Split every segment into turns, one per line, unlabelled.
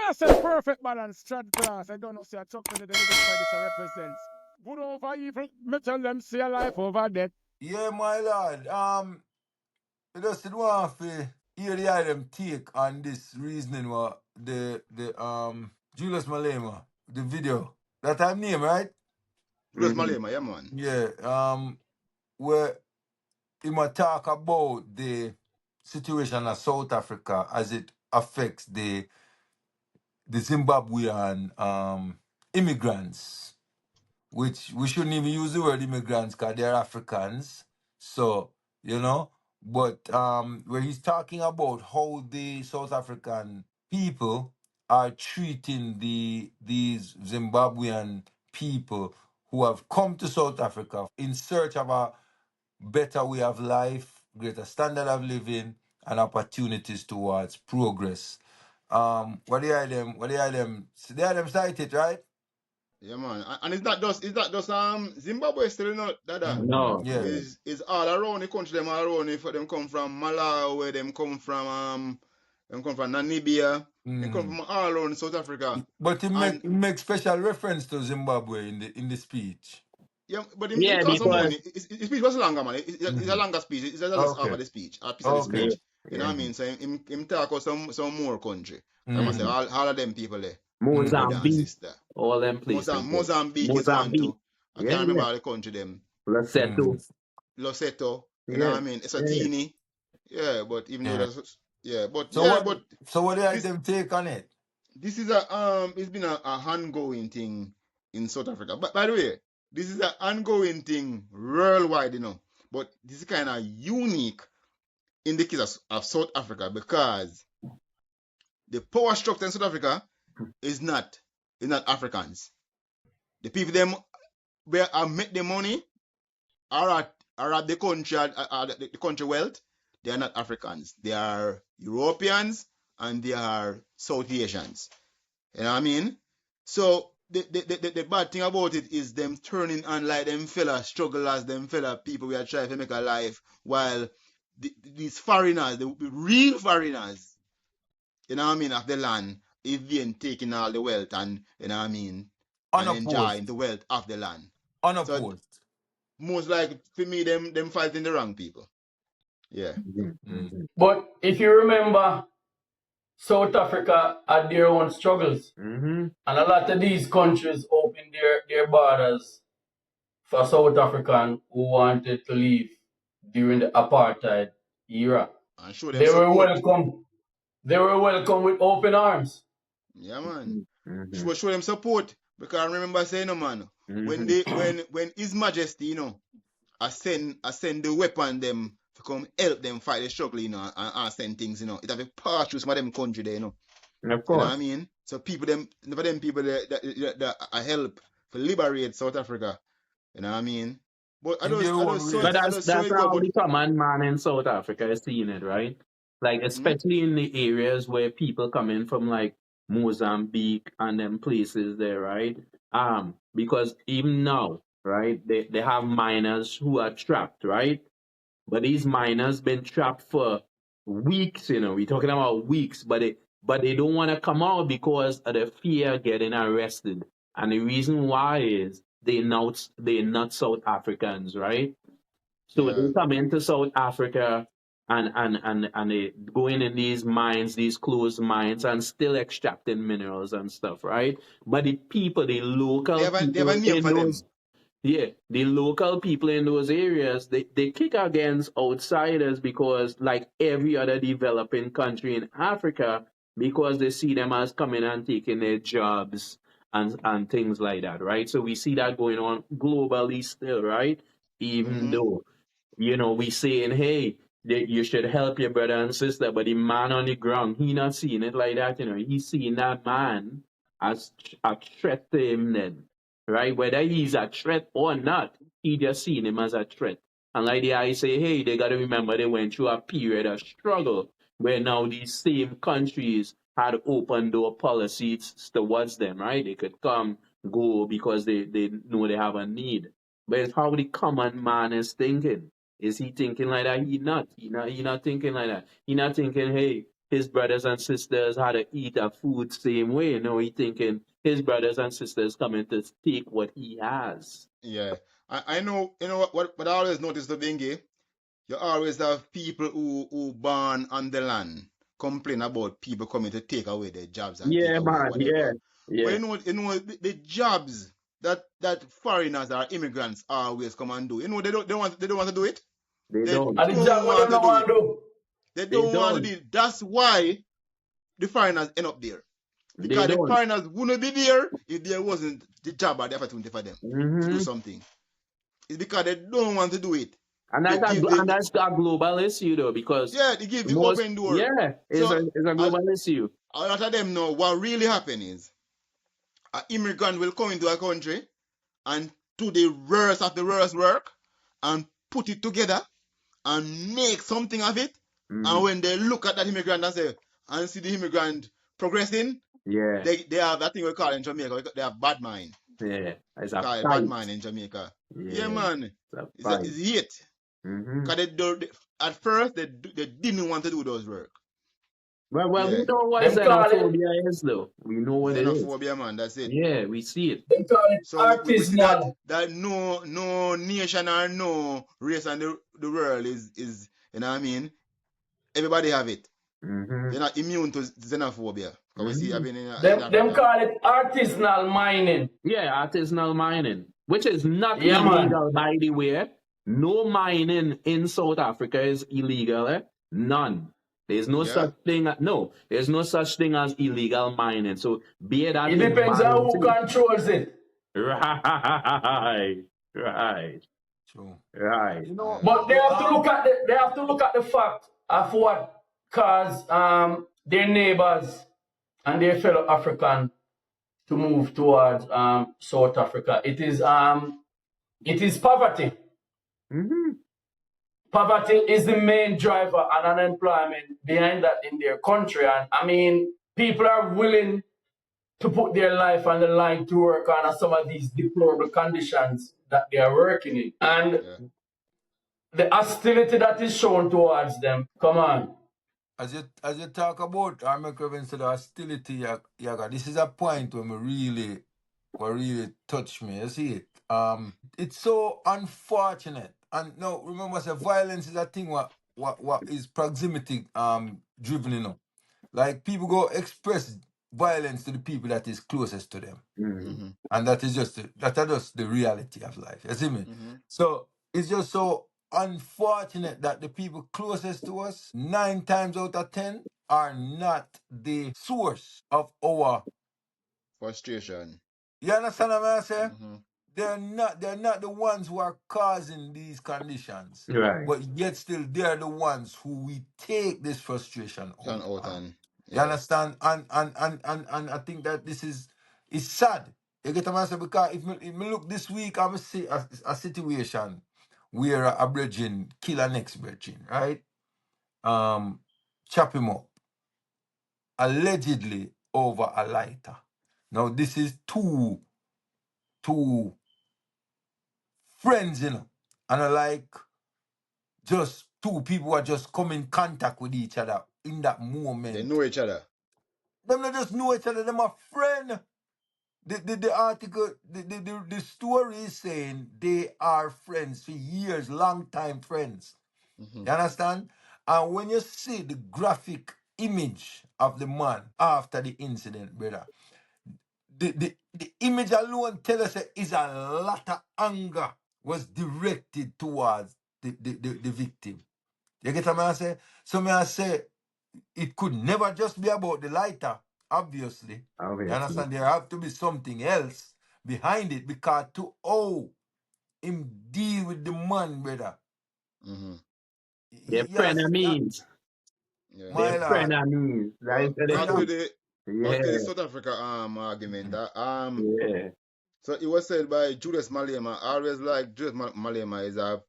I said perfect balance, Trodclass. I don't know, see, I talk to the this represents. Good over evil, me tell them, see a life over death.
Yeah, my lord. I just did want to hear the item take on this reasoning what the Julius Malema, the video. That time name, right?
Julius Malema, yeah, man.
Yeah. Where he might talk about the situation of South Africa as it affects the Zimbabwean immigrants, which we shouldn't even use the word immigrants because they're Africans. So, but where he's talking about how the South African people are treating these Zimbabwean people who have come to South Africa in search of a better way of life, greater standard of living, and opportunities towards progress. What do you have them? They have them cite it, right?
Yeah, man. And it's not just Zimbabwe still not that.
No.
Yeah.
It's all around the country, them all around. If them come from Malawi, them come from Namibia, they come from all around South Africa.
But he make special reference to Zimbabwe in the speech.
Yeah, but
Yeah,
it costs some money.
because
His speech was longer, man. It's a longer speech. It's just half
Okay.
of the speech, a piece of the
Okay.
speech. You know what I mean? So him talk about some more country. I must say
Mhm.
all of them people there.
Mm-hmm.
Brother and
Mozambique,
sister.
all them places.
Mozambique is one too. I
Yeah,
can't remember
yeah.
all the country them.
Lesotho.
Lesotho, you
Yeah.
know what I mean? Eswatini. Yeah, but even though
Yeah.
that's but
So what do you
this
them take on it?
this is it's been a ongoing thing in South Africa. But by the way, this is an ongoing thing worldwide, But this is kind of unique in the case of South Africa because the power structure in South Africa is not Africans. The people them where make the money are at the country the country wealth. They are not Africans. They are Europeans and they are South Asians. You know what I mean? So the bad thing about it is them turning on like them fella strugglers, them fella people we are trying to make a life, while these foreigners, the real foreigners, you know what I mean, of the land, is being taking all the wealth and you know what I mean, and enjoying
Unopposed.
the wealth of the land. So
Unopposed.
most like for me, them fighting the wrong people. Yeah.
But if you remember, South Africa had their own struggles.
Mm-hmm.
And a lot of these countries opened their borders for South Africans who wanted to leave during the apartheid era.
And show them
They were
support.
welcome. They were welcome with open arms.
Yeah, man.
Mm-hmm.
Show them support. Because I remember saying, man, when His Majesty, I send the weapon them to come help them fight the struggle, and send things, it have a pass through some of them country there,
Of
You know
course.
what I mean? So people that I help to liberate South Africa. You know what I mean? But I
In their own
don't
But
way.
that's how the common man in South Africa is seeing it, right? Like especially in the areas where people come in from like Mozambique and them places there, right? Because even now, right, they have miners who are trapped, right? But these miners been trapped for weeks, We're talking about weeks, but they don't want to come out because of the fear of getting arrested. And the reason why is they're not South Africans, right? So
Yeah.
they come into South Africa and they going in these mines, these closed mines, and still extracting minerals and stuff, right? But the people, the local
They have a
people
name
in
for them.
those, yeah, the local people in those areas, they kick against outsiders because, like every other developing country in Africa, because they see them as coming and taking their jobs and things like that, right? So we see that going on globally still, right? Even though we saying, hey, that you should help your brother and sister, but the man on the ground, he not seeing it like that, He's seeing that man as a threat to him then, right? Whether he's a threat or not, he just seeing him as a threat. And like I say, hey, they got to remember they went through a period of struggle where now these same countries had open door policies towards them, right? They could come, go because they know they have a need. But it's how the common man is thinking. Is he thinking like that? He not thinking like that. He not thinking, hey, his brothers and sisters had to eat a food same way. No, he thinking his brothers and sisters coming to take what he has.
Yeah. I know, you know what I always notice the Bingy, you always have people who born on the land complain about people coming to take away their jobs and take
Yeah,
away
man. Yeah,
whatever. But
yeah.
you know the jobs that foreigners or immigrants always come and do. You know they don't want to do it.
They
They
don't.
And the
don't
job what
want
they
to
don't
do
want
it.
to do.
They
They
don't want to
don't.
do it. That's why the foreigners end up there.
They
Because the
don't.
foreigners wouldn't be there if there wasn't the job or the opportunity for them to do something. It's because they don't want to do it.
And
They give
and that's a global issue though, because
they give the
most,
open door.
yeah, it's
So
a global issue.
a lot of them know what really happen is an immigrant will come into a country and do the worst of the worst work and put it together and make something of it. And when they look at that immigrant and see the immigrant progressing,
Yeah,
they have that thing we call in Jamaica, they have bad mind.
yeah, it's a
Call it
fight.
bad mind in Jamaica. Yeah, man.
It's a
It's
fight.
hate. Because at first they didn't want to do those work.
Well,
Yeah.
we know what
Them call it,
xenophobia is though. We know what it is.
Xenophobia, man, that's it.
Yeah, we see it.
them call it
So we see that
artisanal.
no nation or no race in the world is you know what I mean? Everybody have it. They're not immune to xenophobia. Because we see happening in
Them
Africa.
call it artisanal mining.
Yeah, artisanal mining, which is not
Yeah, man.
illegal, by the way. No mining in South Africa is illegal. Eh? None. There's no
Yeah.
such thing. No, there's no such thing as illegal mining. So be that
It
in
depends on
mind
who
too.
controls it.
Right,
True.
right.
You know,
But they have to look at the fact of what caused their neighbors and their fellow African to move towards South Africa. It is poverty. Poverty is the main driver and unemployment behind that in their country. And I mean, people are willing to put their life on the line to work on some of these deplorable conditions that they are working in. And the hostility that is shown towards them, come on.
As you talk about our reference to the hostility, Yaga, this is a point where really touch me. You see it? It's so unfortunate. And no, remember, say violence is a thing what is proximity driven, you know. Like people go express violence to the people that is closest to them. And that is just the reality of life. You see me? So it's just so unfortunate that the people closest to us, 9 times out of 10, are not the source of our
Frustration.
You understand what I'm saying? They're not the ones who are causing these conditions.
Right.
But yet still they're the ones who we take this frustration out on. You
Yeah.
understand? And I think that this is sad. You get what I'm saying? Because if me look this week, I'm see a situation where a brethren kill an ex-brethren, right? Chop him up. Allegedly over a lighter. Now this is two friends, you know, and I like just two people who are just come in contact with each other in that moment.
They know each other.
Them not just know each other, them are friend. The article, the story is saying they are friends for years, long time friends. You understand? And when you see the graphic image of the man after the incident, brother, the image alone tell us that is a lot of anger was directed towards the victim. You get what I say? So I say it could never just be about the lighter, obviously. You understand? There have to be something else behind it because to him deal with the man, brother.
They're frenemies.
Yeah.
They're frenemies.
Back to the South Africa argument.
Yeah.
So it was said by Julius Malema. I always like Julius Malema is a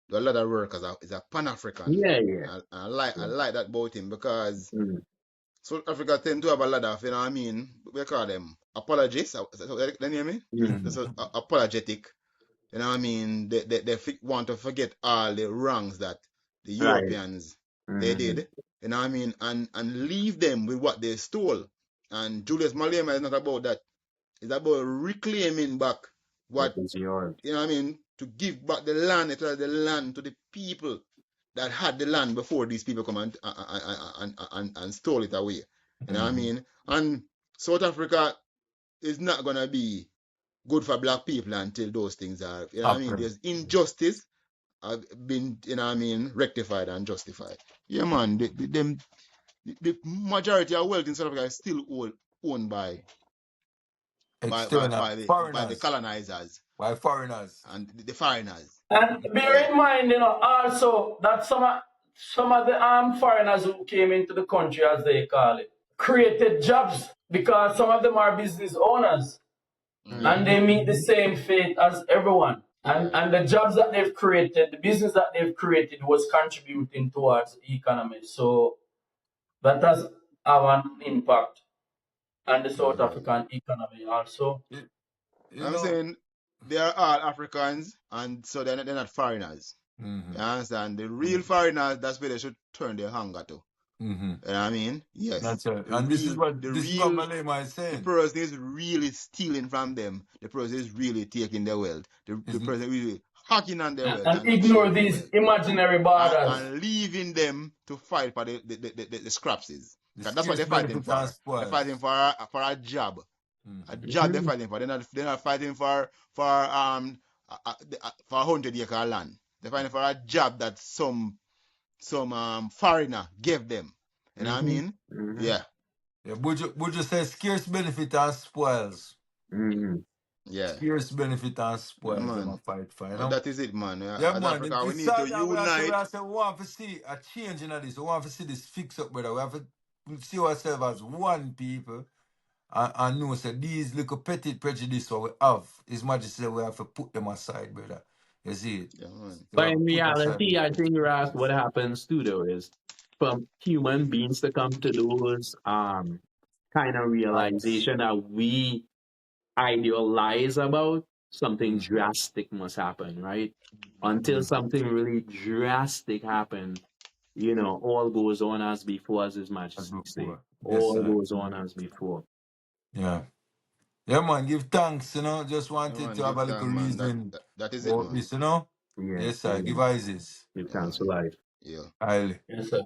lot of work as a Pan-African.
Yeah.
I like that about him because South Africa tend to have a lot of, you know what I mean, we call them apologists. They hear me? So, apologetic. You know what I mean? They want to forget all the wrongs that the Europeans they did. you know what I mean, and leave them with what they stole. And Julius Malema is not about that. It's about reclaiming back what
is yours.
you know what I mean, to give back the land, the land to the people that had the land before these people come and stole it away. You know what I mean? And South Africa is not gonna be good for black people until those things are, you know what I mean? There's injustice have been, you know what I mean, rectified and justified. Yeah, man. The majority of wealth in South Africa is still owned by
External
the
foreigners,
colonizers
by foreigners.
and the foreigners.
And bear in mind, you know, also that some of the armed foreigners who came into the country, as they call it, created jobs because some of them are business owners and they meet the same fate as everyone. And the jobs that they've created, the business that they've created was contributing towards the economy. So that has have an impact on the South African economy also.
I'm saying they are all Africans, and so they're not foreigners. You understand? The real foreigners, that's where they should turn their hunger to. You know what I mean? Yes.
That's right. And this is what Malema is saying.
The person is really stealing from them. The person is really taking their wealth. The person is really hacking on their wealth.
And ignore these imaginary borders.
And leaving them to fight for the scrapsies. That's what they're fighting for. They're fighting for a job. A job they're fighting for. They're not fighting for 100-acre land. They're fighting for a job that some foreigner gave them. You know what I mean? Yeah.
Yeah, would you say scarce benefit and spoils?
Yeah.
Scarce benefit and spoils.
Man.
Fight for, you know?
And that is it, man.
Yeah, man.
Africa, we need to unite.
We want to see a change in this. We want to see this fix up, brother. We have to see ourselves as one people and know that these little petty prejudice what we have is much as we have to put them aside, brother. You see it?
Yeah, man.
But in reality, I think, Ras, what happens too, though, is for human beings to come to those kind of realization that we idealize about, something drastic must happen, right? Until something really drastic happens, you know, all goes on as before, as His Majesty say. All goes on as before.
Yeah. Yeah, man, give thanks, you know. Just wanted to have a little reason.
That is it, man.
This, you know?
Yeah.
Yes, sir. Give Isis.
Give thanks for life.
Yeah.
Highly.
Yes, sir.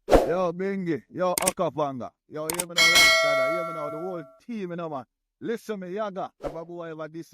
Yo, Bingy. Yo, Akapanga. Yo, hear me now, Rasta. Hear me now, the whole team, you know, man. Listen me, Yaga. If I go over this,